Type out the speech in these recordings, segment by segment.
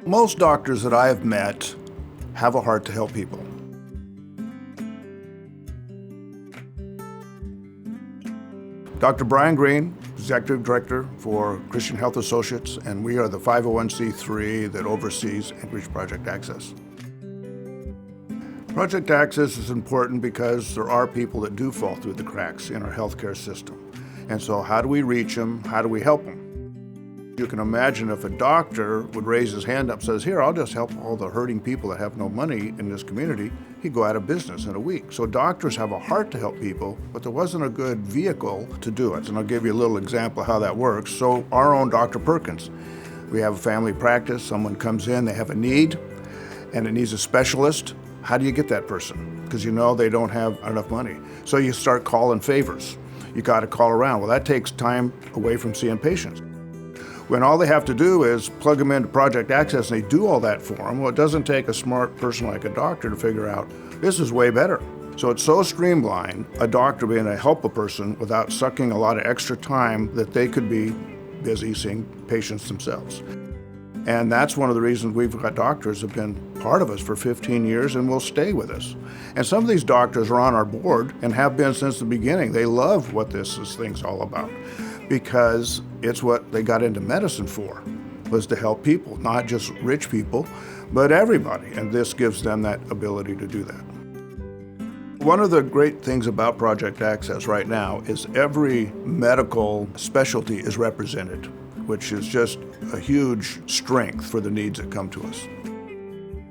Most doctors that I have met have a heart to help people. Dr. Brian Green, Executive Director for Christian Health Associates, and we are the 501c3 that oversees Anchorage Project Access. Project Access is important because there are people that do fall through the cracks in our healthcare system. And so how do we reach them? How do we help them? You can imagine if a doctor would raise his hand up and says, here, I'll just help all the hurting people that have no money in this community, he'd go out of business in a week. So doctors have a heart to help people, but there wasn't a good vehicle to do it. And I'll give you a little example of how that works. So our own Dr. Perkins, we have a family practice, someone comes in, they have a need, and it needs a specialist. How do you get that person? Because you know they don't have enough money. So you start calling favors. You got to call around. Well, that takes time away from seeing patients. When all they have to do is plug them into Project Access and they do all that for them, well, it doesn't take a smart person like a doctor to figure out, this is way better. So it's so streamlined, a doctor being able to help a person without sucking a lot of extra time that they could be busy seeing patients themselves. And that's one of the reasons we've got doctors who have been part of us for 15 years and will stay with us. And some of these doctors are on our board and have been since the beginning. They love what this thing's all about because it's what they got into medicine for, was to help people, not just rich people, but everybody. And this gives them that ability to do that. One of the great things about Project Access right now is every medical specialty is represented, which is just a huge strength for the needs that come to us.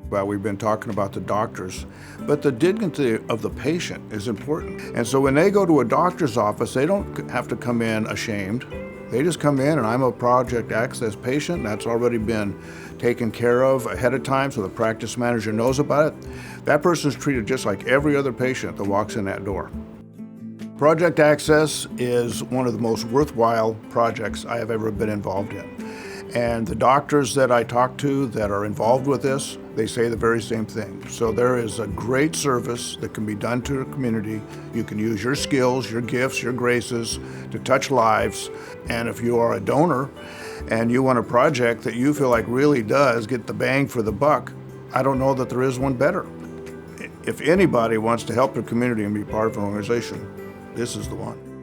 Well, we've been talking about the doctors, but the dignity of the patient is important. And so when they go to a doctor's office, they don't have to come in ashamed. They just come in and I'm a Project Access patient. That's already been taken care of ahead of time so the practice manager knows about it. That person's treated just like every other patient that walks in that door. Project Access is one of the most worthwhile projects I have ever been involved in. And the doctors that I talk to that are involved with this, they say the very same thing. So there is a great service that can be done to the community. You can use your skills, your gifts, your graces to touch lives. And if you are a donor and you want a project that you feel like really does get the bang for the buck, I don't know that there is one better. If anybody wants to help the community and be part of an organization, this is the one.